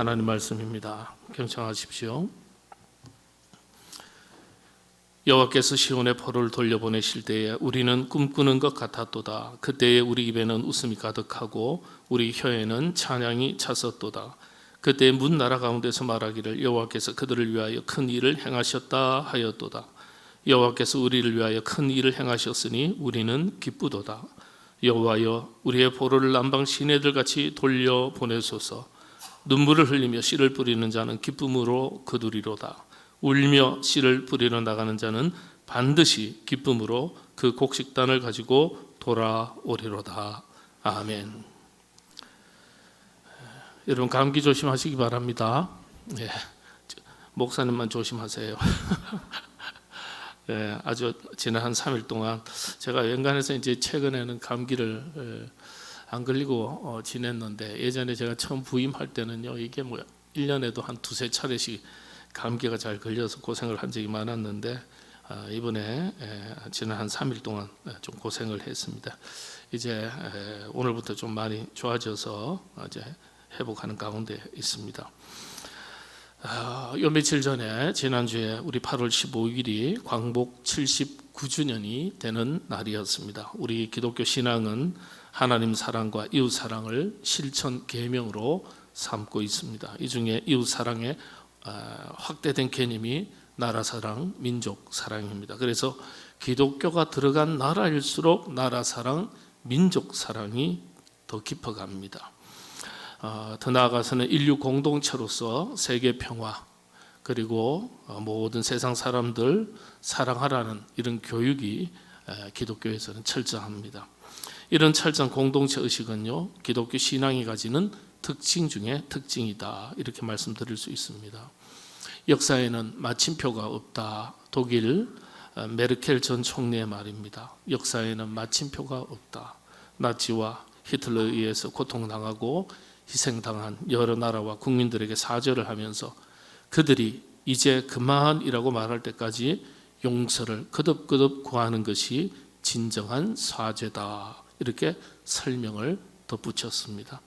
하나님 말씀입니다. 경청하십시오. 여호와께서 시온의 포로를 돌려보내실 때에 우리는 꿈꾸는 것 같았도다. 그때에 우리 입에는 웃음이 가득하고 우리 혀에는 찬양이 찼었도다. 그때에 문 나라 가운데서 말하기를 여호와께서 그들을 위하여 큰 일을 행하셨다 하였도다. 여호와께서 우리를 위하여 큰 일을 행하셨으니 우리는 기쁘도다. 여호와여, 우리의 포로를 남방 시내들 같이 돌려보내소서. 눈물을 흘리며 씨를 뿌리는 자는 기쁨으로 거두리로다. 울며 씨를 뿌리러 나가는 자는 반드시 기쁨으로 그 곡식단을 가지고 돌아오리로다. 아멘. 여러분, 감기 조심하시기 바랍니다. 네, 목사님만 조심하세요. 네, 아주 지난 한 3일 동안 제가 연간해서 이제 최근에는 감기를 안 걸리고 지냈는데, 예전에 제가 처음 부임할 때는요, 이게 뭐 1년에도 한 두세 차례씩 감기가 잘 걸려서 고생을 한 적이 많았는데, 이번에 지난 한 3일 동안 좀 고생을 했습니다. 이제 오늘부터 좀 많이 좋아져서 이제 회복하는 가운데 있습니다. 요 며칠 전에, 지난주에 우리 8월 15일이 광복 79주년이 되는 날이었습니다. 우리 기독교 신앙은 하나님 사랑과 이웃 사랑을 실천 계명으로 삼고 있습니다. 이 중에 이웃 사랑의 확대된 개념이 나라 사랑, 민족 사랑입니다. 그래서 기독교가 들어간 나라일수록 나라 사랑, 민족 사랑이 더 깊어갑니다. 더 나아가서는 인류 공동체로서 세계 평화, 그리고 모든 세상 사람들 사랑하라는 이런 교육이 기독교에서는 철저합니다. 이런 철저한 공동체 의식은요, 기독교 신앙이 가지는 특징 중에 특징이다, 이렇게 말씀드릴 수 있습니다. 역사에는 마침표가 없다. 독일 메르켈 전 총리의 말입니다. 역사에는 마침표가 없다. 나치와 히틀러에 의해서 고통당하고 희생당한 여러 나라와 국민들에게 사죄를 하면서 그들이 이제 그만이라고 말할 때까지 용서를 거듭거듭 구하는 것이 진정한 사죄다, 이렇게 설명을 덧붙였습니다.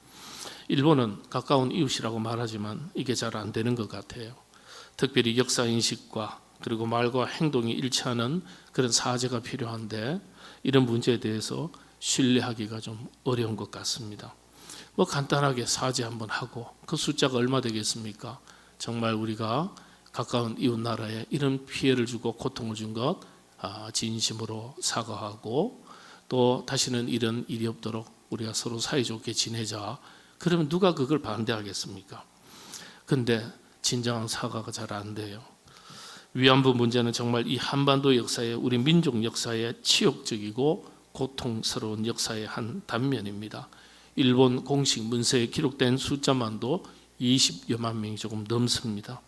일본은 가까운 이웃이라고 말하지만 이게 잘 안 되는 것 같아요. 특별히 역사인식과 그리고 말과 행동이 일치하는 그런 사죄가 필요한데, 이런 문제에 대해서 신뢰하기가 좀 어려운 것 같습니다. 뭐 간단하게 사죄 한번 하고 그 숫자가 얼마 되겠습니까? 정말 우리가 가까운 이웃 나라에 이런 피해를 주고 고통을 준 것 진심으로 사과하고, 또 다시는 이런 일이 없도록 우리가 서로 사이좋게 지내자. 그러면 누가 그걸 반대하겠습니까? 근데 진정한 사과가 잘 안 돼요. 위안부 문제는 정말 이 한반도 역사에, 우리 민족 역사에 치욕적이고 고통스러운 역사의 한 단면입니다. 일본 공식 문서에 기록된 숫자만도 20여만 명이 조금 넘습니다.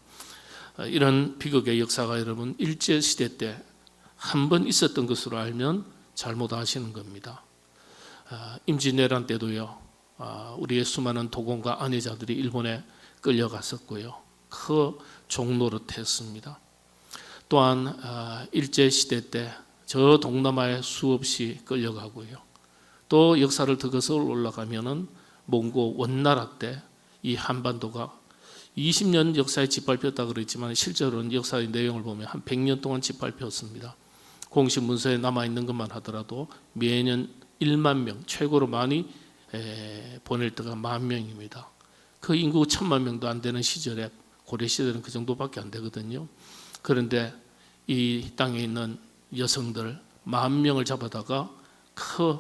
이런 비극의 역사가 여러분 일제시대 때 한 번 있었던 것으로 알면 잘못 아시는 겁니다. 임진왜란 때도요, 우리의 수많은 도공과 아내자들이 일본에 끌려갔었고요, 그 종노릇했습니다. 또한 일제시대 때 저 동남아에 수없이 끌려가고요, 또 역사를 더 거슬러 올라가면은 몽고 원나라 때 이 한반도가 20년 역사에 짓밟혔다 그랬지만 실제로는 역사의 내용을 보면 한 100년 동안 짓밟혔습니다. 공식 문서에 남아있는 것만 하더라도 매년 1만 명, 최고로 많이 보낼 때가 10,000명입니다. 그 인구 1,000만 명도 안 되는 시절에, 고려 시대는 그 정도밖에 안 되거든요. 그런데 이 땅에 있는 여성들 10,000명을 잡아다가 그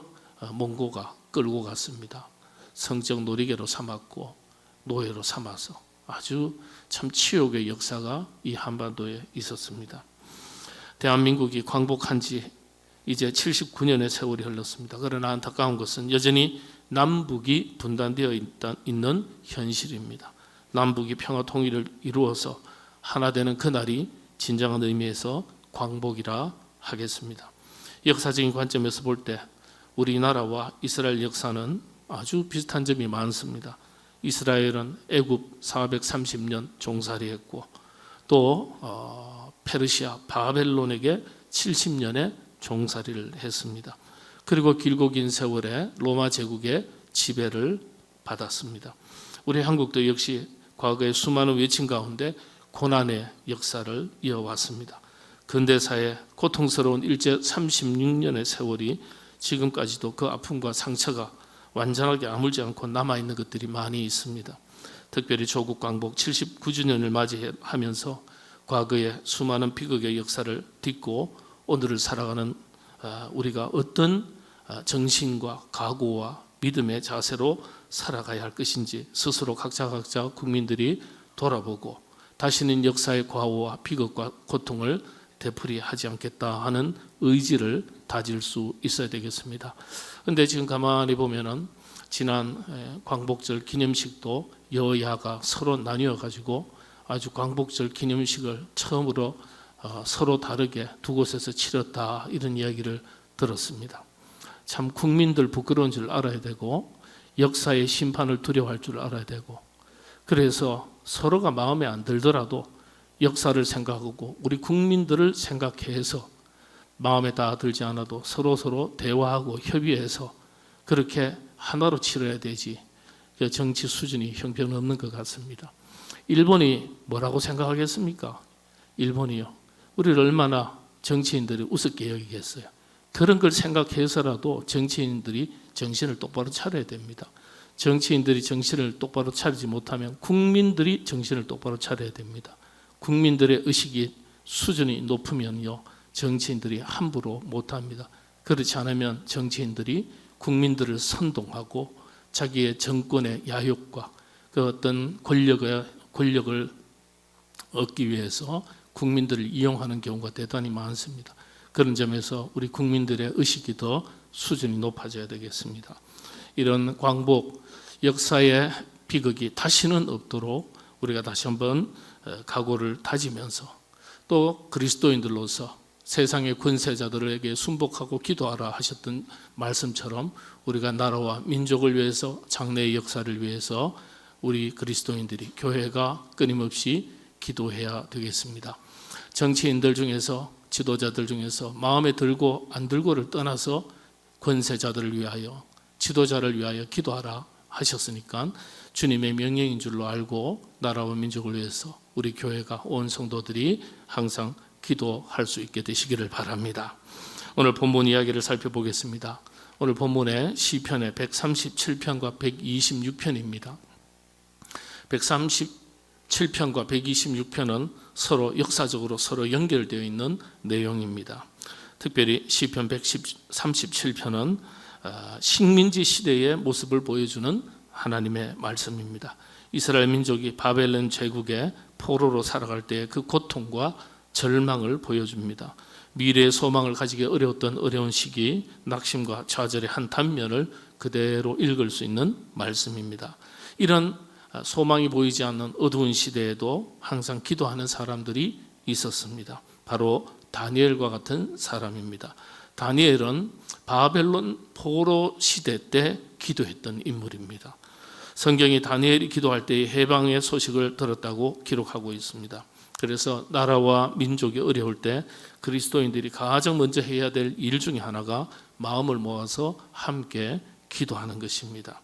몽고가 끌고 갔습니다. 성적 놀이개로 삼았고 노예로 삼아서 아주 참 치욕의 역사가 이 한반도에 있었습니다. 대한민국이 광복한 지 이제 79년의 세월이 흘렀습니다. 그러나 안타까운 것은 여전히 남북이 분단되어 있는 현실입니다. 남북이 평화 통일을 이루어서 하나 되는 그날이 진정한 의미에서 광복이라 하겠습니다. 역사적인 관점에서 볼 때 우리나라와 이스라엘 역사는 아주 비슷한 점이 많습니다. 이스라엘은 애굽 430년 종살이했고, 또 페르시아 바벨론에게 70년의 종살이를 했습니다. 그리고 길고 긴 세월에 로마 제국의 지배를 받았습니다. 우리 한국도 역시 과거의 수많은 외침 가운데 고난의 역사를 이어왔습니다. 근대사의 고통스러운 일제 36년의 세월이 지금까지도 그 아픔과 상처가 완전하게 아물지 않고 남아있는 것들이 많이 있습니다. 특별히 조국 광복 79주년을 맞이하면서 과거의 수많은 비극의 역사를 딛고 오늘을 살아가는 우리가 어떤 정신과 각오와 믿음의 자세로 살아가야 할 것인지 스스로 각자 국민들이 돌아보고 다시는 역사의 과오와 비극과 고통을 되풀이하지 않겠다 하는 의지를 다질 수 있어야 되겠습니다. 그런데 지금 가만히 보면은 지난 광복절 기념식도 여야가 서로 나뉘어 가지고 아주 광복절 기념식을 처음으로 서로 다르게 두 곳에서 치렀다 이런 이야기를 들었습니다. 참 국민들 부끄러운 줄 알아야 되고 역사의 심판을 두려워할 줄 알아야 되고 그래서 서로가 마음에 안 들더라도 역사를 생각하고 우리 국민들을 생각해서 마음에 다 들지 않아도 서로 대화하고 협의해서 그렇게 하나로 치러야 되지 정치 수준이 형편없는 것 같습니다. 일본이 뭐라고 생각하겠습니까? 일본이요. 우리를 얼마나 정치인들이 우습게 여기겠어요. 그런 걸 생각해서라도 정치인들이 정신을 똑바로 차려야 됩니다. 정치인들이 정신을 똑바로 차리지 못하면 국민들이 정신을 똑바로 차려야 됩니다. 국민들의 의식이 수준이 높으면요 정치인들이 함부로 못합니다. 그렇지 않으면 정치인들이 국민들을 선동하고 자기의 정권의 야욕과 그 어떤 권력을 얻기 위해서 국민들을 이용하는 경우가 대단히 많습니다. 그런 점에서 우리 국민들의 의식이 더 수준이 높아져야 되겠습니다. 이런 광복 역사의 비극이 다시는 없도록 우리가 다시 한번 각오를 다지면서 또 그리스도인들로서 세상의 권세자들에게 순복하고 기도하라 하셨던 말씀처럼 우리가 나라와 민족을 위해서 장래의 역사를 위해서 우리 그리스도인들이 교회가 끊임없이 기도해야 되겠습니다. 정치인들 중에서 지도자들 중에서 마음에 들고 안 들고를 떠나서 권세자들을 위하여 지도자를 위하여 기도하라 하셨으니까 주님의 명령인 줄로 알고 나라와 민족을 위해서 우리 교회가 온 성도들이 항상 기도할 수 있게 되시기를 바랍니다. 오늘 본문 이야기를 살펴보겠습니다. 오늘 본문의 시편의 137편과 126편입니다. 137편과 126편은 서로 역사적으로 서로 연결되어 있는 내용입니다. 특별히 시편 137편은 식민지 시대의 모습을 보여주는 하나님의 말씀입니다. 이스라엘 민족이 바벨론 제국의 포로로 살아갈 때의 그 고통과 절망을 보여줍니다. 미래의 소망을 가지기 어려웠던 어려운 시기, 낙심과 좌절의 한 단면을 그대로 읽을 수 있는 말씀입니다. 이런 소망이 보이지 않는 어두운 시대에도 항상 기도하는 사람들이 있었습니다. 바로 다니엘과 같은 사람입니다. 다니엘은 바벨론 포로 시대 때 기도했던 인물입니다. 성경이 다니엘이 기도할 때의 해방의 소식을 들었다고 기록하고 있습니다. 그래서 나라와 민족이 어려울 때 그리스도인들이 가장 먼저 해야 될 일 중에 하나가 마음을 모아서 함께 기도하는 것입니다.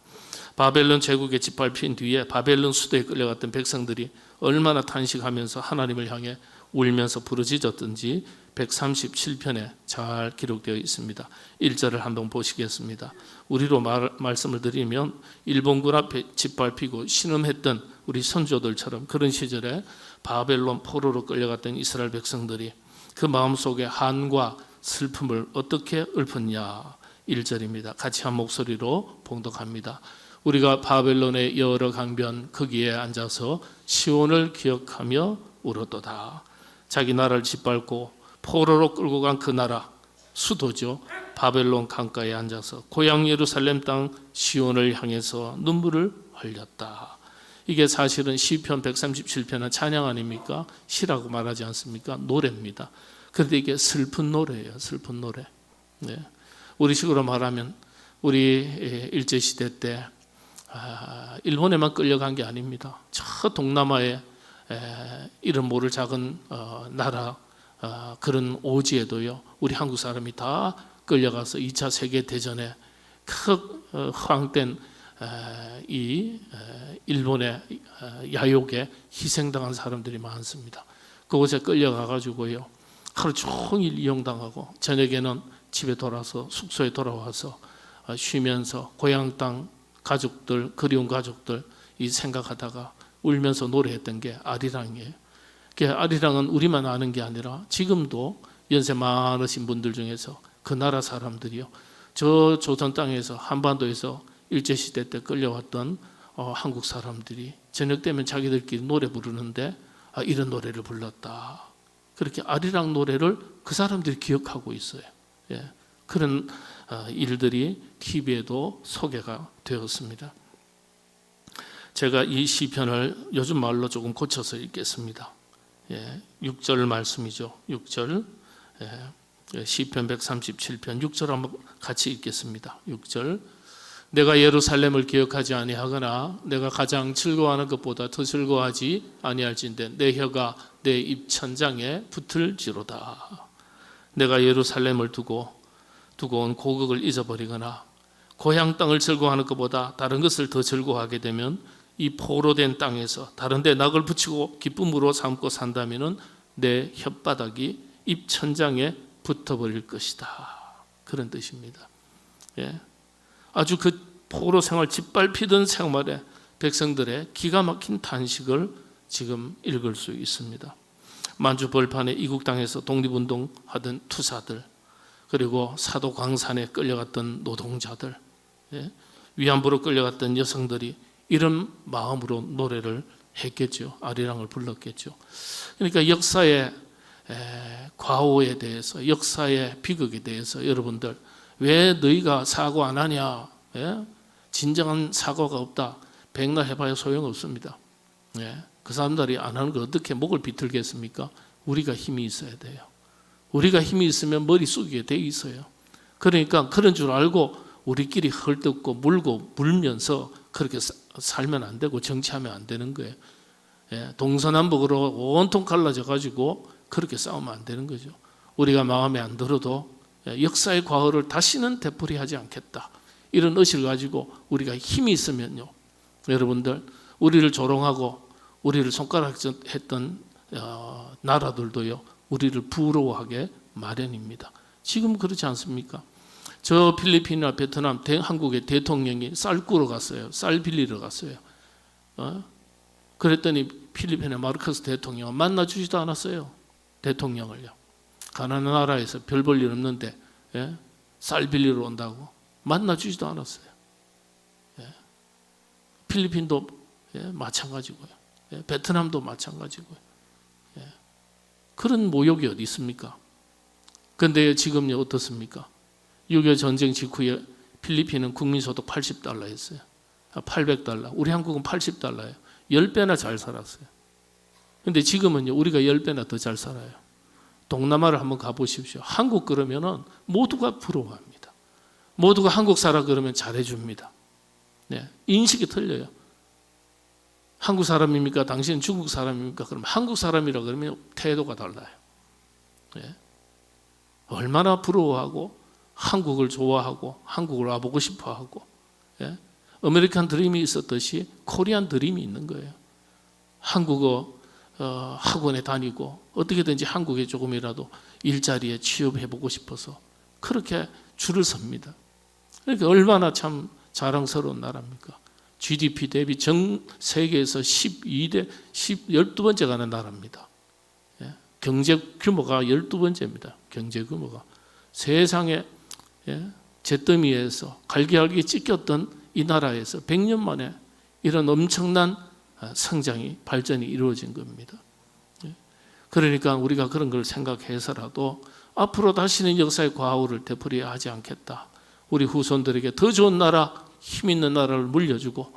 바벨론 제국에 짓밟힌 뒤에 바벨론 수도에 끌려갔던 백성들이 얼마나 탄식하면서 하나님을 향해 울면서 부르짖었던지 137편에 잘 기록되어 있습니다. 1절을 한번 보시겠습니다. 우리로 말씀을 드리면 일본군 앞에 짓밟히고 신음했던 우리 선조들처럼 그런 시절에 바벨론 포로로 끌려갔던 이스라엘 백성들이 그 마음속에 한과 슬픔을 어떻게 읊었냐. 1절입니다. 같이 한 목소리로 봉독합니다. 우리가 바벨론의 여러 강변 거기에 앉아서 시온을 기억하며 울었도다. 자기 나라를 짓밟고 포로로 끌고 간 그 나라 수도죠. 바벨론 강가에 앉아서 고향 예루살렘 땅 시온을 향해서 눈물을 흘렸다. 이게 사실은 시편 137편은 찬양 아닙니까? 시라고 말하지 않습니까? 노래입니다. 그런데 이게 슬픈 노래예요. 슬픈 노래. 네. 우리식으로 말하면 우리 일제시대 때 일본에만 끌려간 게 아닙니다. 저 동남아의 이름 모를 작은 나라 그런 오지에도요 우리 한국 사람이 다 끌려가서 2차 세계대전에 큰 허황된 이 일본의 야욕에 희생당한 사람들이 많습니다. 그곳에 끌려가 가지고요 하루 종일 이용당하고 저녁에는 집에 돌아서 숙소에 돌아와서 쉬면서 고향 땅 가족들, 그리운 가족들 이 생각하다가 울면서 노래했던 게 아리랑이에요. 그 아리랑은 우리만 아는 게 아니라 지금도 연세 많으신 분들 중에서 그 나라 사람들이요 저 조선 땅에서 한반도에서 일제시대 때 끌려왔던 한국 사람들이 저녁 되면 자기들끼리 노래 부르는데 이런 노래를 불렀다. 그렇게 아리랑 노래를 그 사람들이 기억하고 있어요. 예, 그런 일들이 TV에도 소개가 되었습니다. 제가 이 시편을 요즘 말로 조금 고쳐서 읽겠습니다. 6절 말씀이죠. 6절 시편 137편 6절 한번 같이 읽겠습니다. 6절 내가 예루살렘을 기억하지 아니하거나 내가 가장 즐거워하는 것보다 더 즐거워하지 아니할진대 내 혀가 내 입천장에 붙을지로다. 내가 예루살렘을 두고 온 고국을 잊어버리거나 고향 땅을 즐거워하는 것보다 다른 것을 더 즐거워하게 되면 이 포로된 땅에서 다른 데 낙을 붙이고 기쁨으로 삼고 산다면 내 혓바닥이 입천장에 붙어버릴 것이다. 그런 뜻입니다. 아주 그 포로 생활 짓밟히던 생활에 백성들의 기가 막힌 탄식을 지금 읽을 수 있습니다. 만주 벌판에 이국 땅에서 독립운동하던 투사들, 그리고 사도 광산에 끌려갔던 노동자들, 위안부로 끌려갔던 여성들이 이런 마음으로 노래를 했겠죠. 아리랑을 불렀겠죠. 그러니까 역사의 과오에 대해서, 역사의 비극에 대해서 여러분들 왜 너희가 사고 안 하냐? 진정한 사고가 없다. 백날 해봐야 소용없습니다. 그 사람들이 안 하는 거 어떻게 목을 비틀겠습니까? 우리가 힘이 있어야 돼요. 우리가 힘이 있으면 머리 숙이게 돼 있어요. 그러니까 그런 줄 알고 우리끼리 헐뜯고 물면서 그렇게 살면 안 되고 정치하면 안 되는 거예요. 동서남북으로 온통 갈라져 가지고 그렇게 싸우면 안 되는 거죠. 우리가 마음에 안 들어도 역사의 과거를 다시는 되풀이하지 않겠다. 이런 의식을 가지고 우리가 힘이 있으면요, 여러분들 우리를 조롱하고 우리를 손가락질했던 나라들도요 우리를 부러워하게 마련입니다. 지금 그렇지 않습니까? 저 필리핀이나 베트남 한국의 대통령이 쌀 구러 갔어요. 쌀 빌리러 갔어요. 그랬더니 필리핀의 마르코스 대통령은 만나주지도 않았어요. 대통령을요. 가난한 나라에서 별 볼 일 없는데 쌀 빌리러 온다고 만나주지도 않았어요. 필리핀도 마찬가지고요. 베트남도 마찬가지고요. 그런 모욕이 어디 있습니까? 그런데 지금요 어떻습니까? 6.25 전쟁 직후에 필리핀은 국민소득 80달러였어요. 800달러. 우리 한국은 80달러예요. 10배나 잘 살았어요. 그런데 지금은요 우리가 10배나 더 잘 살아요. 동남아를 한번 가보십시오. 한국 그러면은 모두가 부러워합니다. 모두가 한국 살아 그러면 잘해줍니다. 인식이 틀려요. 한국 사람입니까? 당신은 중국 사람입니까? 그럼 한국 사람이라 그러면 태도가 달라요. 얼마나 부러워하고 한국을 좋아하고 한국을 와보고 싶어하고 아메리칸 드림이 있었듯이 코리안 드림이 있는 거예요. 한국어 학원에 다니고 어떻게든지 한국에 조금이라도 일자리에 취업해보고 싶어서 그렇게 줄을 섭니다. 그러니까 얼마나 참 자랑스러운 나라입니까? GDP 대비 전 세계에서 12번째 가는 나라입니다. 경제 규모가 12번째입니다. 경제 규모가. 세상에 잿더미에서 갈기갈기 찢겼던 이 나라에서 100년 만에 이런 엄청난 성장이 발전이 이루어진 겁니다. 그러니까 우리가 그런 걸 생각해서라도 앞으로 다시는 역사의 과오를 되풀이하지 않겠다. 우리 후손들에게 더 좋은 나라, 힘 있는 나라를 물려주고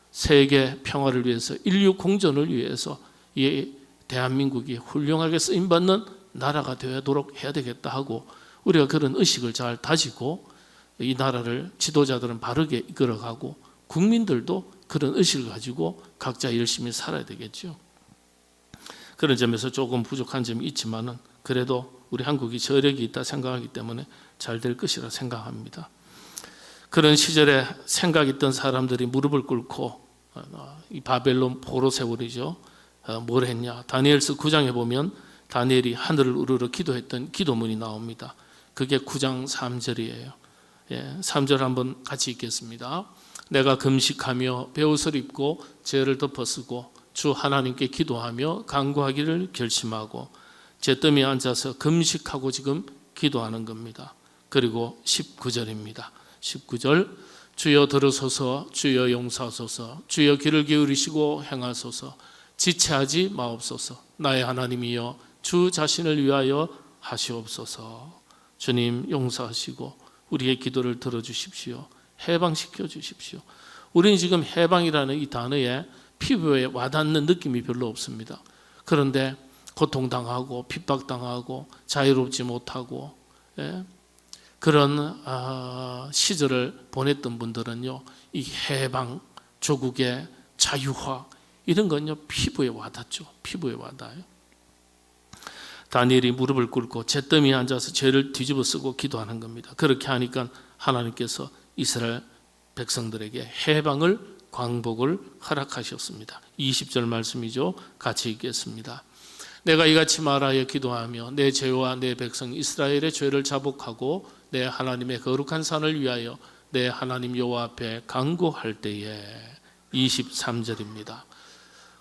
세계 평화를 위해서 인류 공존을 위해서 이 대한민국이 훌륭하게 쓰임받는 나라가 되도록 해야 되겠다 하고 우리가 그런 의식을 잘 다지고 이 나라를 지도자들은 바르게 이끌어가고 국민들도 그런 의식을 가지고 각자 열심히 살아야 되겠죠. 그런 점에서 조금 부족한 점이 있지만은 그래도 우리 한국이 저력이 있다 생각하기 때문에 잘 될 것이라 생각합니다. 그런 시절에 생각했던 사람들이 무릎을 꿇고 이 바벨론 포로 세월이죠. 뭘 했냐? 다니엘서 9장에 보면 다니엘이 하늘을 우러러 기도했던 기도문이 나옵니다. 그게 9장 3절이에요. 3절 한번 같이 읽겠습니다. 내가 금식하며 베옷을 입고 죄를 덮어쓰고 주 하나님께 기도하며 간구하기를 결심하고 잿더미에 앉아서 금식하고 지금 기도하는 겁니다. 그리고 19절입니다. 19절 주여 들으소서 주여 용서하소서 주여 귀를 기울이시고 행하소서 지체하지 마옵소서 나의 하나님이여 주 자신을 위하여 하시옵소서. 주님 용서하시고 우리의 기도를 들어주십시오. 해방시켜 주십시오. 우리는 지금 해방이라는 이 단어에 피부에 와닿는 느낌이 별로 없습니다. 그런데 고통당하고 핍박당하고 자유롭지 못하고 그런 시절을 보냈던 분들은요, 이 해방, 조국의 자유화 이런 건요 피부에 와닿죠. 피부에 와닿아요. 다니엘이 무릎을 꿇고 잿더미에 앉아서 죄를 뒤집어 쓰고 기도하는 겁니다. 그렇게 하니까 하나님께서 이스라엘 백성들에게 해방을, 광복을 허락하셨습니다. 20절 말씀이죠. 같이 읽겠습니다. 내가 이같이 말하여 기도하며 내 죄와 내 백성 이스라엘의 죄를 자복하고 내 하나님의 거룩한 산을 위하여 내 하나님 여호와 앞에 간구할 때에 23절입니다.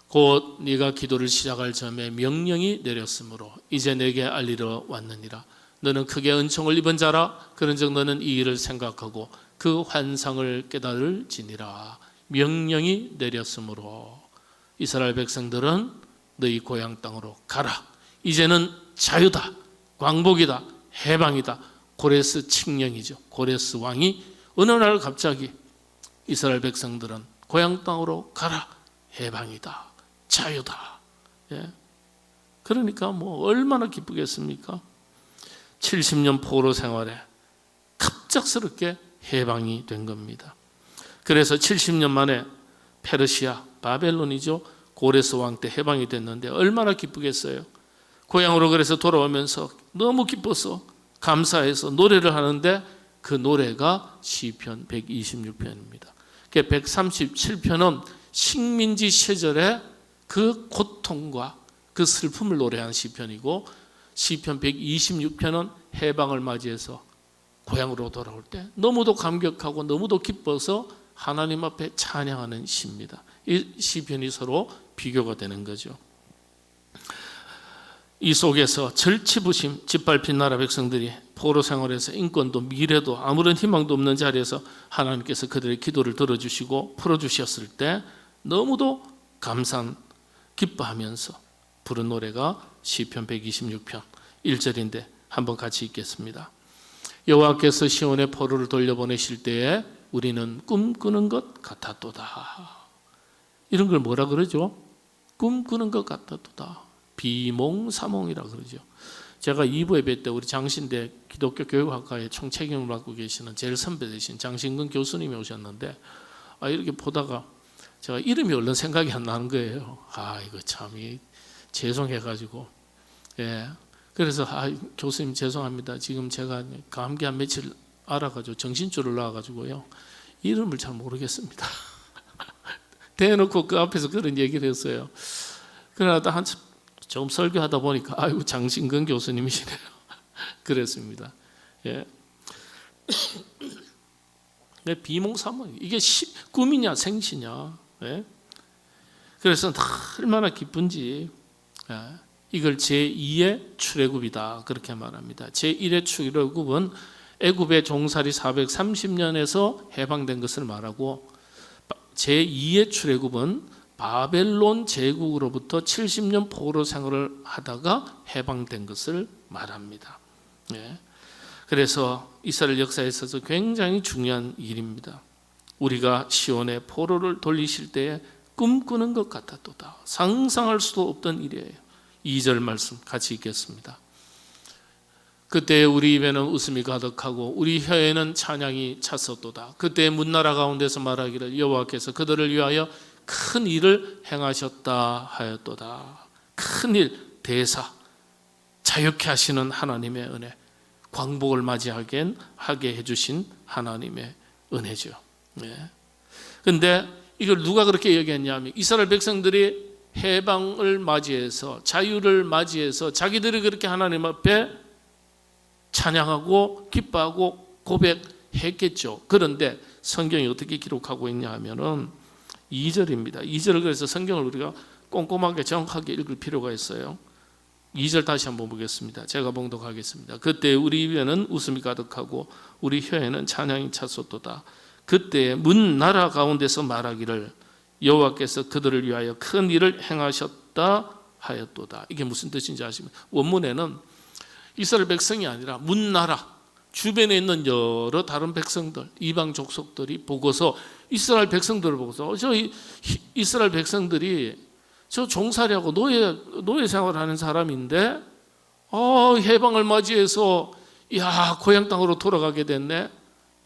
곧 네가 기도를 시작할 점에 명령이 내렸으므로 이제 내게 알리러 왔느니라. 너는 크게 은총을 입은 자라. 그런즉 너는 이 일을 생각하고 그 환상을 깨달을지니라. 명령이 내렸으므로 이스라엘 백성들은 너희 고향 땅으로 가라. 이제는 자유다, 광복이다, 해방이다. 고레스 칙령이죠. 고레스 왕이 어느 날 갑자기 이스라엘 백성들은 고향 땅으로 가라. 해방이다, 자유다. 그러니까 뭐 얼마나 기쁘겠습니까? 70년 포로 생활에 갑작스럽게 해방이 된 겁니다. 그래서 70년 만에 페르시아, 바벨론이죠. 고레스 왕 때 해방이 됐는데 얼마나 기쁘겠어요. 고향으로 그래서 돌아오면서 너무 기뻐서 감사해서 노래를 하는데 그 노래가 시편 126편입니다. 137편은 식민지 시절의 그 고통과 그 슬픔을 노래한 시편이고 시편 126편은 해방을 맞이해서 고향으로 돌아올 때 너무도 감격하고 너무도 기뻐서 하나님 앞에 찬양하는 시입니다. 이 시편이 서로 비교가 되는 거죠. 이 속에서 절치부심 짓밟힌 나라 백성들이 포로 생활에서 인권도 미래도 아무런 희망도 없는 자리에서 하나님께서 그들의 기도를 들어주시고 풀어주셨을 때 너무도 감상 기뻐하면서 부른 노래가 시편 126편 1절인데 한번 같이 읽겠습니다. 여호와께서 시온의 포로를 돌려보내실 때에 우리는 꿈꾸는 것 같았도다. 이런 걸 뭐라 그러죠? 꿈꾸는 것 같았도다. 비몽사몽이라 그러죠. 제가 2부 예배 때 우리 장신대 기독교 교육학과의 총책임을 맡고 계시는 제일 선배 되신 장신근 교수님이 오셨는데 이렇게 보다가 제가 이름이 얼른 생각이 안 나는 거예요. 이거 참 죄송해가지고 그래서 교수님 죄송합니다. 지금 제가 감기 한 며칠 알아가지고 정신줄을 놔가지고요 이름을 잘 모르겠습니다. 대놓고 그 앞에서 그런 얘기를 했어요. 그러다 한참 좀 설교하다 보니까 아이고 장신근 교수님이시네요. 그랬습니다. 비몽사몽 이게 꿈이냐 생시냐. 그래서 얼마나 기쁜지 이걸 제2의 출애굽이다 그렇게 말합니다. 제1의 출애굽은 애굽의 종살이 430년에서 해방된 것을 말하고 제2의 출애굽은 바벨론 제국으로부터 70년 포로 생활을 하다가 해방된 것을 말합니다. 그래서 이스라엘 역사에 있어서 굉장히 중요한 일입니다. 우리가 시온의 포로를 돌리실 때에 꿈꾸는 것 같았도다. 상상할 수도 없던 일이에요. 2절 말씀 같이 읽겠습니다. 그때 우리 입에는 웃음이 가득하고 우리 혀에는 찬양이 찼었도다. 그때 문나라 가운데서 말하기를 여호와께서 그들을 위하여 큰 일을 행하셨다 하였도다. 큰 일, 대사, 자유케 하시는 하나님의 은혜, 광복을 맞이하게 해주신 하나님의 은혜죠. 그런데 이걸 누가 그렇게 얘기했냐면 이스라엘 백성들이 해방을 맞이해서 자유를 맞이해서 자기들이 그렇게 하나님 앞에 찬양하고 기뻐하고 고백했겠죠. 그런데 성경이 어떻게 기록하고 있냐 하면은 2절입니다. 2절을 그래서 성경을 우리가 꼼꼼하게 정확하게 읽을 필요가 있어요. 2절 다시 한번 보겠습니다. 제가 봉독하겠습니다. 그때 우리 입에는 웃음이 가득하고 우리 혀에는 찬양이 찼었도다. 그때 문 나라 가운데서 말하기를 여호와께서 그들을 위하여 큰 일을 행하셨다 하였도다. 이게 무슨 뜻인지 아시면 원문에는 이스라엘 백성이 아니라 문 나라 주변에 있는 여러 다른 백성들, 이방 족속들이 보고서 이스라엘 백성들을 보고서 저 이스라엘 백성들이 저 종살이하고 노예 생활하는 사람인데 해방을 맞이해서 고향 땅으로 돌아가게 됐네.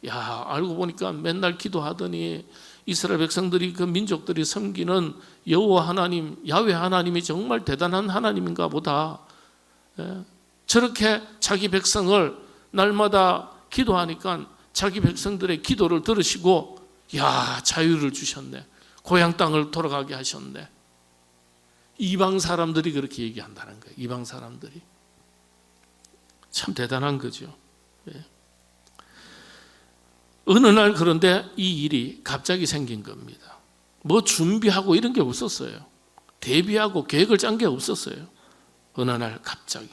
알고 보니까 맨날 기도하더니 이스라엘 백성들이 그 민족들이 섬기는 여호와 하나님, 야훼 하나님이 정말 대단한 하나님인가 보다. 저렇게 자기 백성을 날마다 기도하니까 자기 백성들의 기도를 들으시고 자유를 주셨네. 고향 땅을 돌아가게 하셨네. 이방 사람들이 그렇게 얘기한다는 거예요. 이방 사람들이. 참 대단한 거죠. 어느 날 그런데 이 일이 갑자기 생긴 겁니다. 뭐 준비하고 이런 게 없었어요. 대비하고 계획을 짠 게 없었어요. 어느 날 갑자기.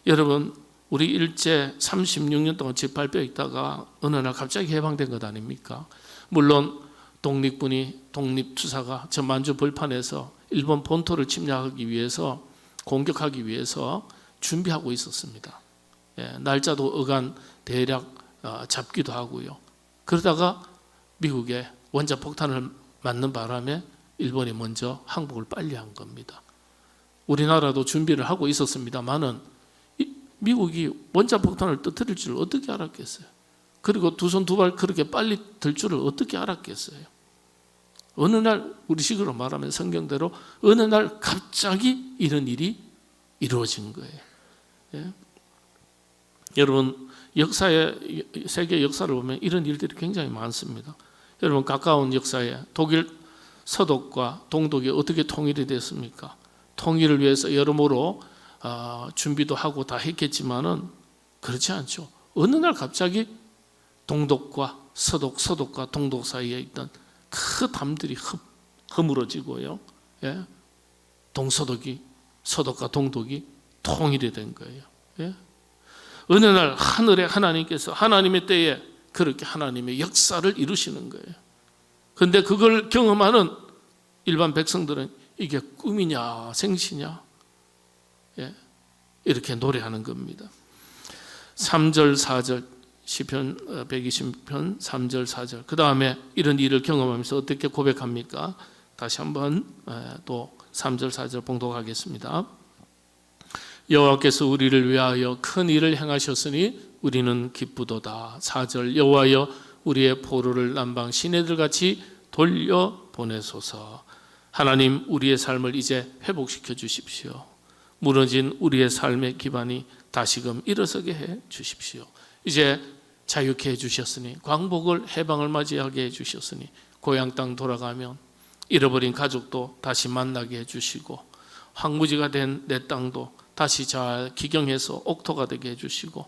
여러분 우리 일제 36년 동안 집발뼈 있다가 어느 날 갑자기 해방된 것 아닙니까? 물론 독립투사가 저 만주 벌판에서 일본 본토를 침략하기 위해서 공격하기 위해서 준비하고 있었습니다. 날짜도 어간 대략 잡기도 하고요. 그러다가 미국에 원자폭탄을 맞는 바람에 일본이 먼저 항복을 빨리 한 겁니다. 우리나라도 준비를 하고 있었습니다만은 미국이 원자폭탄을 터뜨릴 줄 어떻게 알았겠어요? 그리고 두 손 두 발 그렇게 빨리 들 줄을 어떻게 알았겠어요? 어느 날 우리식으로 말하면 성경대로 어느 날 갑자기 이런 일이 이루어진 거예요. 여러분 세계 역사를 보면 이런 일들이 굉장히 많습니다. 여러분 가까운 역사에 독일 서독과 동독이 어떻게 통일이 됐습니까? 통일을 위해서 여러모로 준비도 하고 다 했겠지만은 그렇지 않죠. 어느 날 갑자기 동독과 서독과 동독 사이에 있던 그 담들이 허물어지고요. 동서독이 서독과 동독이 통일이 된 거예요. 어느 날 하늘에 하나님께서 하나님의 때에 그렇게 하나님의 역사를 이루시는 거예요. 그런데 그걸 경험하는 일반 백성들은 이게 꿈이냐 생시냐 이렇게 노래하는 겁니다. 3절 4절 시편 120편 3절 4절 그 다음에 이런 일을 경험하면서 어떻게 고백합니까? 다시 한번 또 3절 4절 봉독하겠습니다. 여호와께서 우리를 위하여 큰 일을 행하셨으니 우리는 기쁘도다. 4절 여호와여 우리의 포로를 남방 시내들같이 돌려보내소서. 하나님 우리의 삶을 이제 회복시켜 주십시오. 무너진 우리의 삶의 기반이 다시금 일어서게 해 주십시오. 이제 자유케 해주셨으니 광복을 해방을 맞이하게 해주셨으니 고향 땅 돌아가면 잃어버린 가족도 다시 만나게 해주시고 황무지가 된 내 땅도 다시 잘 기경해서 옥토가 되게 해주시고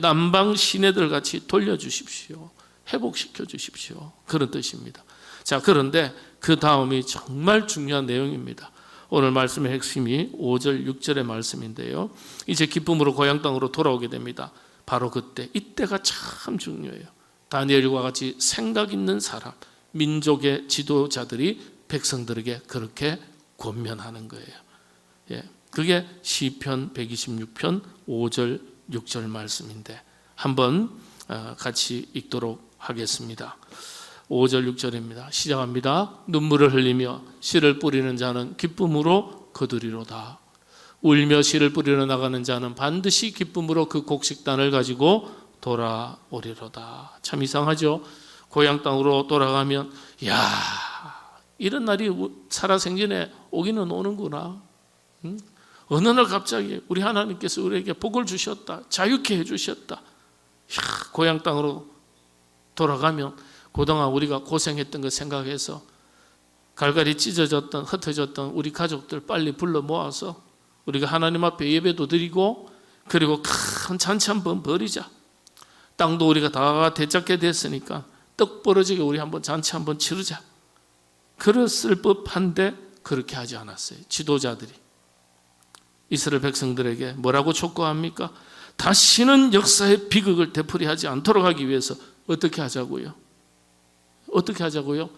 남방 시내들 같이 돌려주십시오. 회복시켜 주십시오. 그런 뜻입니다. 자, 그런데 그 다음이 정말 중요한 내용입니다. 오늘 말씀의 핵심이 5절 6절의 말씀인데요. 이제 기쁨으로 고향 땅으로 돌아오게 됩니다. 바로 그때, 이때가 참 중요해요. 다니엘과 같이 생각 있는 사람, 민족의 지도자들이 백성들에게 그렇게 권면하는 거예요. 그게 시편 126편 5절 6절 말씀인데 한번 같이 읽도록 하겠습니다. 5절 6절입니다. 시작합니다. 눈물을 흘리며 씨를 뿌리는 자는 기쁨으로 거두리로다. 울며 씨를 뿌리러 나가는 자는 반드시 기쁨으로 그 곡식단을 가지고 돌아오리로다. 참 이상하죠? 고향 땅으로 돌아가면 이런 날이 살아생전에 오기는 오는구나. 어느 날 갑자기 우리 하나님께서 우리에게 복을 주셨다. 자유케 해주셨다. 고향 땅으로 돌아가면 그동안 우리가 고생했던 거 생각해서 갈갈이 찢어졌던 흩어졌던 우리 가족들 빨리 불러 모아서 우리가 하나님 앞에 예배도 드리고 그리고 큰 잔치 한번 벌이자. 땅도 우리가 다 되찾게 됐으니까 떡 벌어지게 우리 한번 잔치 한번 치르자. 그랬을 법한데 그렇게 하지 않았어요. 지도자들이 이스라엘 백성들에게 뭐라고 촉구합니까? 다시는 역사의 비극을 되풀이하지 않도록 하기 위해서 어떻게 하자고요? 어떻게 하자고요?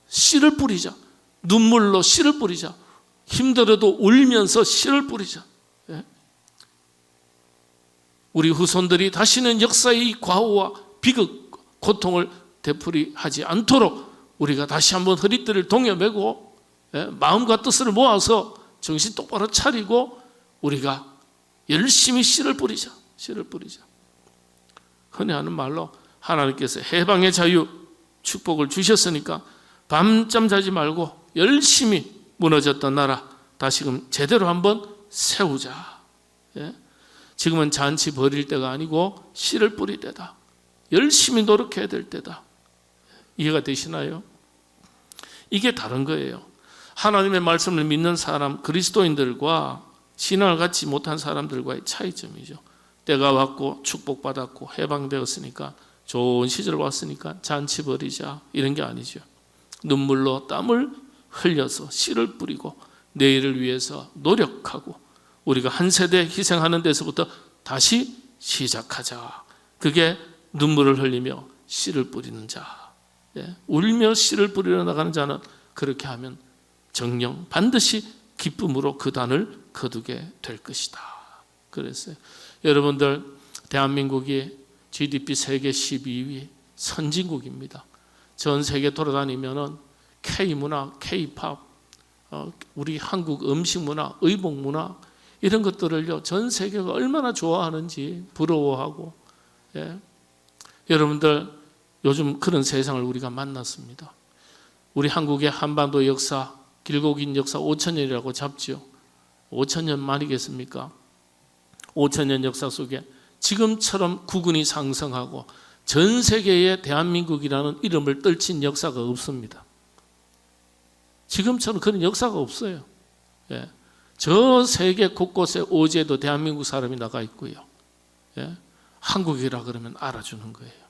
씨를 뿌리자. 눈물로 씨를 뿌리자. 힘들어도 울면서 씨를 뿌리자. 우리 후손들이 다시는 역사의 과오와 비극, 고통을 되풀이하지 않도록 우리가 다시 한번 허리띠를 동여매고 마음과 뜻을 모아서 정신 똑바로 차리고 우리가 열심히 씨를 뿌리자. 씨를 뿌리자. 흔히 하는 말로 하나님께서 해방의 자유, 축복을 주셨으니까 밤잠 자지 말고 열심히 무너졌던 나라 다시금 제대로 한번 세우자. 지금은 잔치 벌일 때가 아니고 씨를 뿌릴 때다. 열심히 노력해야 될 때다. 이해가 되시나요? 이게 다른 거예요. 하나님의 말씀을 믿는 사람, 그리스도인들과 신앙을 갖지 못한 사람들과의 차이점이죠. 때가 왔고 축복받았고 해방되었으니까 좋은 시절 왔으니까 잔치 벌이자 이런 게 아니죠. 눈물로 땀을 흘려서 씨를 뿌리고 내일을 위해서 노력하고 우리가 한 세대 희생하는 데서부터 다시 시작하자. 그게 눈물을 흘리며 씨를 뿌리는 자. 울며 씨를 뿌리러 나가는 자는 그렇게 하면 정녕 반드시 기쁨으로 그 단을 거두게 될 것이다. 그랬어요. 여러분들 대한민국이 GDP 세계 12위 선진국입니다. 전 세계 돌아다니면은 K문화, K팝, 우리 한국 음식 문화, 의복 문화 이런 것들을요 전 세계가 얼마나 좋아하는지 부러워하고 여러분들 요즘 그런 세상을 우리가 만났습니다. 우리 한국의 한반도 역사 길고 긴 역사 5,000년이라고 잡지요. 5,000년 만이겠습니까? 5,000년 역사 속에 지금처럼 국군이 상승하고 전 세계에 대한민국이라는 이름을 떨친 역사가 없습니다. 지금처럼 그런 역사가 없어요. 저 세계 곳곳에 오지에도 대한민국 사람이 나가 있고요. 한국이라 그러면 알아주는 거예요.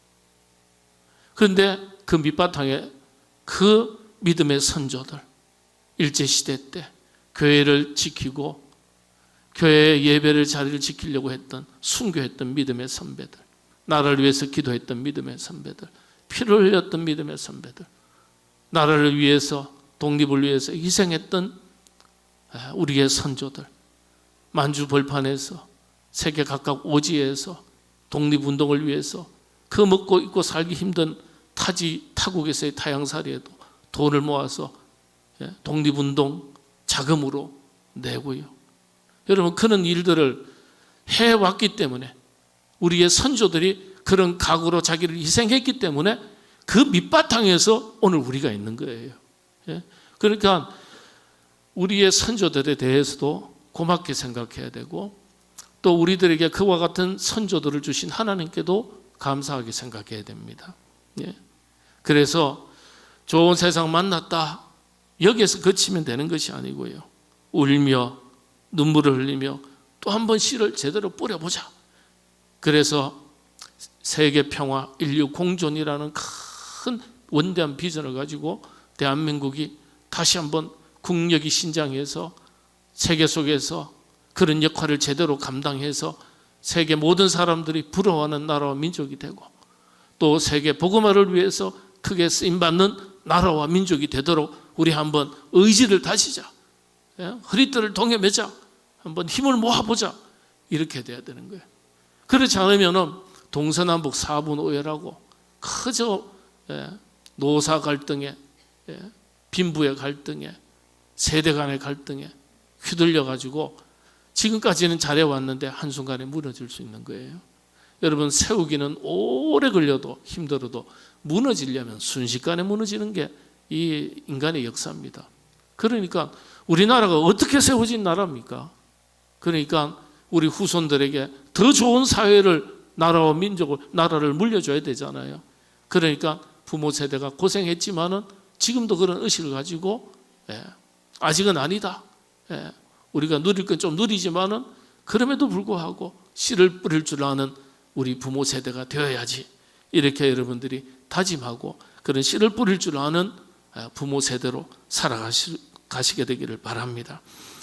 그런데 그 밑바탕에 그 믿음의 선조들, 일제시대 때 교회를 지키고 교회의 예배를 자리를 지키려고 했던 순교했던 믿음의 선배들, 나라를 위해서 기도했던 믿음의 선배들, 피를 흘렸던 믿음의 선배들, 나라를 위해서 독립을 위해서 희생했던 우리의 선조들, 만주 벌판에서 세계 각각 오지에서 독립운동을 위해서 그 먹고 입고 살기 힘든 타국에서의 타향살이에도 돈을 모아서 독립운동 자금으로 내고요. 여러분 그런 일들을 해왔기 때문에 우리의 선조들이 그런 각오로 자기를 희생했기 때문에 그 밑바탕에서 오늘 우리가 있는 거예요. 그러니까 우리의 선조들에 대해서도 고맙게 생각해야 되고 또 우리들에게 그와 같은 선조들을 주신 하나님께도 감사하게 생각해야 됩니다. 그래서 좋은 세상 만났다 여기에서 그치면 되는 것이 아니고요. 울며 눈물을 흘리며 또 한 번 씨를 제대로 뿌려보자. 그래서 세계 평화, 인류 공존이라는 큰 원대한 비전을 가지고 대한민국이 다시 한번 국력이 신장해서 세계 속에서 그런 역할을 제대로 감당해서 세계 모든 사람들이 부러워하는 나라와 민족이 되고 또 세계 복음화를 위해서 크게 쓰임받는 나라와 민족이 되도록 우리 한번 의지를 다지자. 허리띠를 동여매자. 한번 힘을 모아보자. 이렇게 돼야 되는 거예요. 그렇지 않으면 동서남북 사분오열하고 그저 노사 갈등에 빈부의 갈등에 세대 간의 갈등에 휘둘려가지고 지금까지는 잘해왔는데 한순간에 무너질 수 있는 거예요. 여러분 세우기는 오래 걸려도 힘들어도 무너지려면 순식간에 무너지는 게 이 인간의 역사입니다. 그러니까 우리나라가 어떻게 세워진 나라입니까? 그러니까 우리 후손들에게 더 좋은 사회를 나라와 민족을 나라를 물려줘야 되잖아요. 그러니까 부모 세대가 고생했지만은 지금도 그런 의식을 가지고 아직은 아니다. 우리가 누릴 건 좀 누리지만은 그럼에도 불구하고 씨를 뿌릴 줄 아는 우리 부모 세대가 되어야지. 이렇게 여러분들이 다짐하고 그런 씨를 뿌릴 줄 아는 부모 세대로 살아가시게 되기를 바랍니다.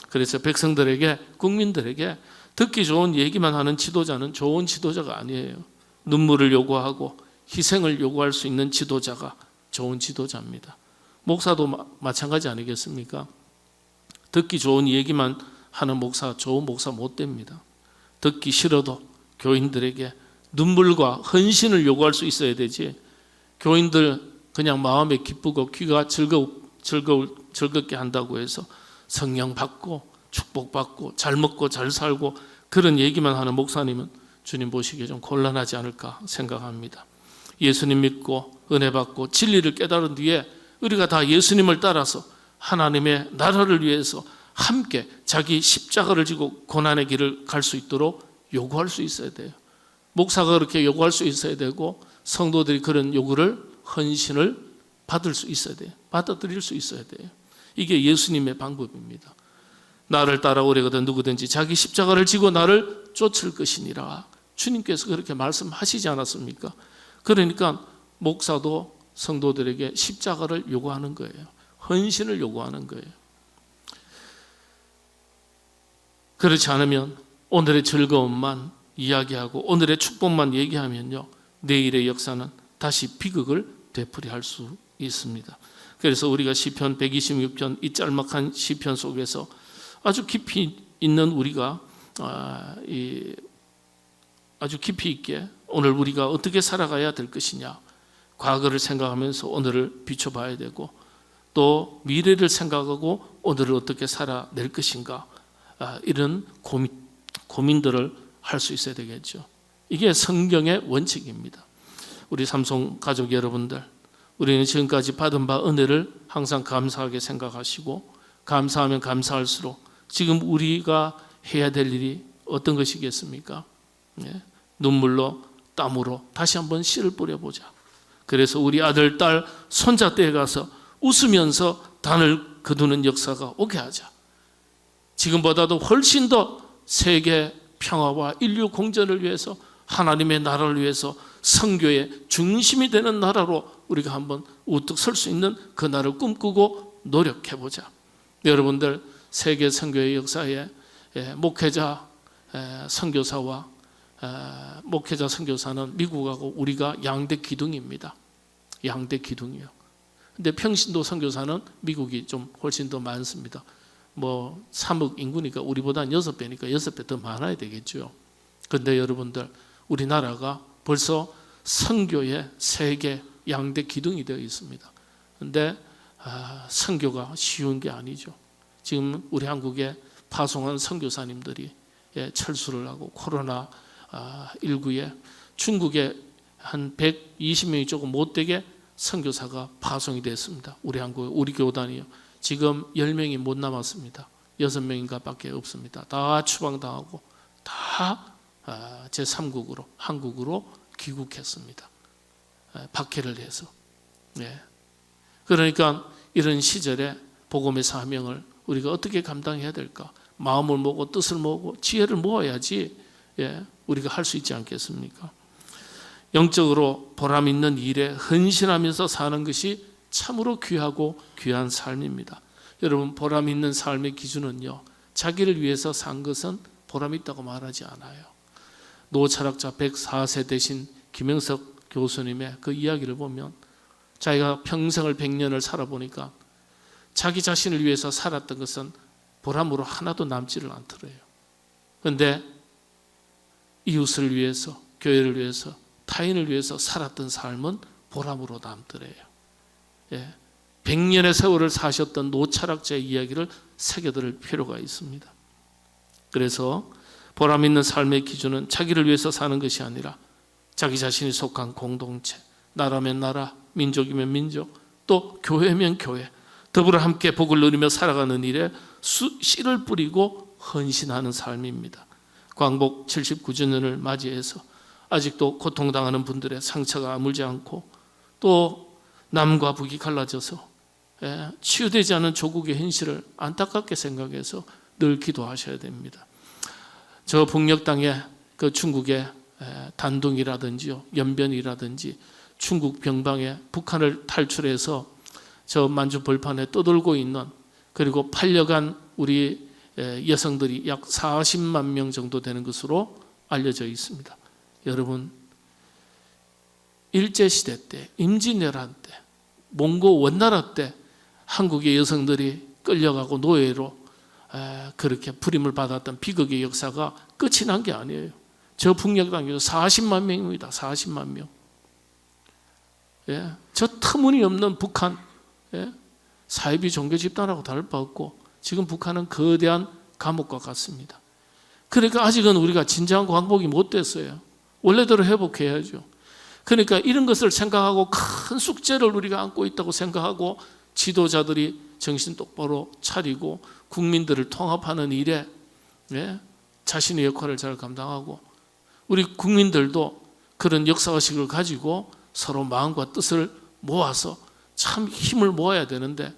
그래서 백성들에게, 국민들에게 듣기 좋은 얘기만 하는 지도자는 좋은 지도자가 아니에요. 눈물을 요구하고 희생을 요구할 수 있는 지도자가 좋은 지도자입니다. 목사도 마찬가지 아니겠습니까? 듣기 좋은 얘기만 하는 목사, 좋은 목사 못 됩니다. 듣기 싫어도 교인들에게 눈물과 헌신을 요구할 수 있어야 되지, 교인들 그냥 마음에 기쁘고 귀가 즐겁게 한다고 해서 성령 받고 축복받고 잘 먹고 잘 살고 그런 얘기만 하는 목사님은 주님 보시기에 좀 곤란하지 않을까 생각합니다. 예수님 믿고 은혜 받고 진리를 깨달은 뒤에 우리가 다 예수님을 따라서 하나님의 나라를 위해서 함께 자기 십자가를 지고 고난의 길을 갈 수 있도록 요구할 수 있어야 돼요. 목사가 그렇게 요구할 수 있어야 되고 성도들이 그런 요구를, 헌신을 받을 수 있어야 돼요. 받아들일 수 있어야 돼요. 이게 예수님의 방법입니다. 나를 따라오려거든 누구든지 자기 십자가를 지고 나를 쫓을 것이니라. 주님께서 그렇게 말씀하시지 않았습니까? 그러니까 목사도 성도들에게 십자가를 요구하는 거예요. 헌신을 요구하는 거예요. 그렇지 않으면 오늘의 즐거움만 이야기하고 오늘의 축복만 얘기하면요, 내일의 역사는 다시 비극을 되풀이할 수 있습니다. 그래서 우리가 시편 126편 이 짤막한 시편 속에서 아주 깊이 있는 우리가 아주 깊이 있게 오늘 우리가 어떻게 살아가야 될 것이냐, 과거를 생각하면서 오늘을 비춰봐야 되고 또 미래를 생각하고 오늘을 어떻게 살아낼 것인가, 이런 고민들을 할 수 있어야 되겠죠. 이게 성경의 원칙입니다. 우리 삼성 가족 여러분들, 우리는 지금까지 받은 바 은혜를 항상 감사하게 생각하시고 감사하면 감사할수록 지금 우리가 해야 될 일이 어떤 것이겠습니까? 눈물로 땀으로 다시 한번 씨를 뿌려보자. 그래서 우리 아들, 딸, 손자 때에 가서 웃으면서 단을 거두는 역사가 오게 하자. 지금보다도 훨씬 더 세계 평화와 인류 공전을 위해서, 하나님의 나라를 위해서 선교의 중심이 되는 나라로 우리가 한번 우뚝 설 수 있는 그 날을 꿈꾸고 노력해보자. 여러분들, 세계 선교의 역사에 목회자 선교사와 목회자 선교사는 미국하고 우리가 양대 기둥입니다. 양대 기둥이요. 근데 평신도 선교사는 미국이 좀 훨씬 더 많습니다. 3억 인구니까 우리보다 6배니까 6배 더 많아야 되겠죠. 그런데 여러분들, 우리나라가 벌써 선교의 세계 양대 기둥이 되어 있습니다. 그런데 선교가 쉬운 게 아니죠. 지금 우리 한국에 파송한 선교사님들이 철수를 하고 코로나19에 중국에 한 120명이 조금 못되게 선교사가 파송이 됐습니다. 우리 한국에, 우리 교단이요. 지금 10명이 못 남았습니다. 6명인가 밖에 없습니다. 다 추방당하고 다 제3국으로, 한국으로 귀국했습니다. 박해를 해서. 그러니까 이런 시절에 복음의 사명을 우리가 어떻게 감당해야 될까? 마음을 모으고 뜻을 모으고 지혜를 모아야지 우리가 할 수 있지 않겠습니까? 영적으로 보람 있는 일에 헌신하면서 사는 것이 참으로 귀하고 귀한 삶입니다. 여러분, 보람 있는 삶의 기준은요, 자기를 위해서 산 것은 보람 있다고 말하지 않아요. 노철학자 104세 되신 김영석 교수님의 그 이야기를 보면 자기가 평생을 100년을 살아보니까 자기 자신을 위해서 살았던 것은 보람으로 하나도 남지를 않더래요. 그런데 이웃을 위해서, 교회를 위해서, 타인을 위해서 살았던 삶은 보람으로 남더래요. 100년의 세월을 사셨던 노철학자의 이야기를 새겨들 필요가 있습니다. 그래서 보람 있는 삶의 기준은 자기를 위해서 사는 것이 아니라 자기 자신이 속한 공동체, 나라면 나라, 민족이면 민족, 또 교회면 교회, 더불어 함께 복을 누리며 살아가는 일에 씨를 뿌리고 헌신하는 삶입니다. 광복 79주년을 맞이해서 아직도 고통당하는 분들의 상처가 아물지 않고 또 남과 북이 갈라져서 치유되지 않은 조국의 현실을 안타깝게 생각해서 늘 기도하셔야 됩니다. 저 북녘 땅에 그 중국의 단둥이라든지요, 연변이라든지 중국 병방에 북한을 탈출해서 저 만주 벌판에 떠돌고 있는, 그리고 팔려간 우리 여성들이 약 40만 명 정도 되는 것으로 알려져 있습니다. 여러분, 일제시대 때, 임진왜란 때, 몽고 원나라 때 한국의 여성들이 끌려가고 노예로 그렇게 부림을 받았던 비극의 역사가 끝이 난 게 아니에요. 저 북녘 땅에서 40만 명입니다. 40만 명. 저 터무니없는 북한, 사이비 종교 집단하고 다를 바 없고 지금 북한은 거대한 감옥과 같습니다. 그러니까 아직은 우리가 진정한 광복이 못 됐어요. 원래대로 회복해야죠. 그러니까 이런 것을 생각하고 큰 숙제를 우리가 안고 있다고 생각하고 지도자들이 정신 똑바로 차리고 국민들을 통합하는 일에 자신의 역할을 잘 감당하고, 우리 국민들도 그런 역사의식을 가지고 서로 마음과 뜻을 모아서 참 힘을 모아야 되는데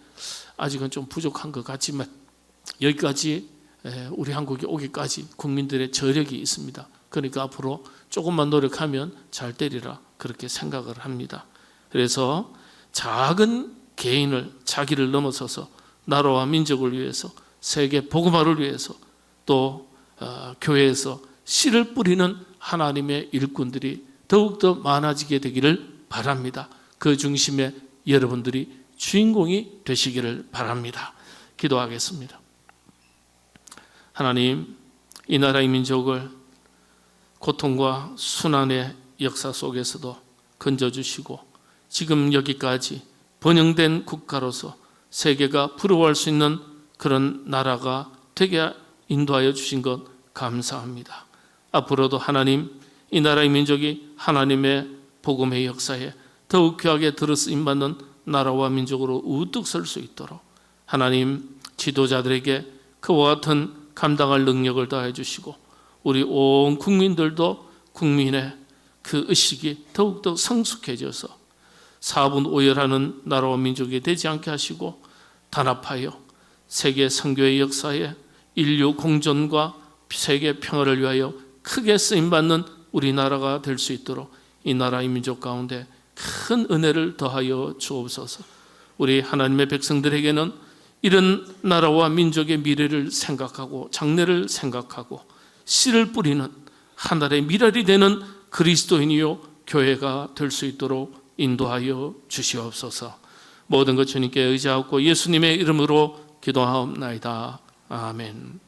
아직은 좀 부족한 것 같지만, 여기까지 우리 한국이 오기까지 국민들의 저력이 있습니다. 그러니까 앞으로 조금만 노력하면 잘 되리라 그렇게 생각을 합니다. 그래서 작은 개인을, 자기를 넘어서서 나라와 민족을 위해서, 세계 복음화를 위해서, 또 교회에서 씨를 뿌리는 하나님의 일꾼들이 더욱더 많아지게 되기를 바랍니다. 그 중심에 여러분들이 주인공이 되시기를 바랍니다. 기도하겠습니다. 하나님, 이 나라의 민족을 고통과 순환의 역사 속에서도 건져주시고 지금 여기까지 번영된 국가로서 세계가 부러워할 수 있는 그런 나라가 되게 인도하여 주신 것 감사합니다. 앞으로도 하나님, 이 나라의 민족이 하나님의 복음의 역사에 더욱 귀하게 들어쓰임받는 나라와 민족으로 우뚝 설 수 있도록 하나님, 지도자들에게 그와 같은 감당할 능력을 더해 주시고 우리 온 국민들도 국민의 그 의식이 더욱더 성숙해져서 사분오열하는 나라와 민족이 되지 않게 하시고 단합하여 세계 선교의 역사에 인류 공존과 세계 평화를 위하여 크게 쓰임받는 우리나라가 될 수 있도록 이 나라의 민족 가운데 큰 은혜를 더하여 주옵소서. 우리 하나님의 백성들에게는 이런 나라와 민족의 미래를 생각하고 장래를 생각하고 씨를 뿌리는 하늘의 미랄이 되는 그리스도인이요 교회가 될 수 있도록 인도하여 주시옵소서. 모든 것 주님께 의지하고 예수님의 이름으로 기도하옵나이다. 아멘.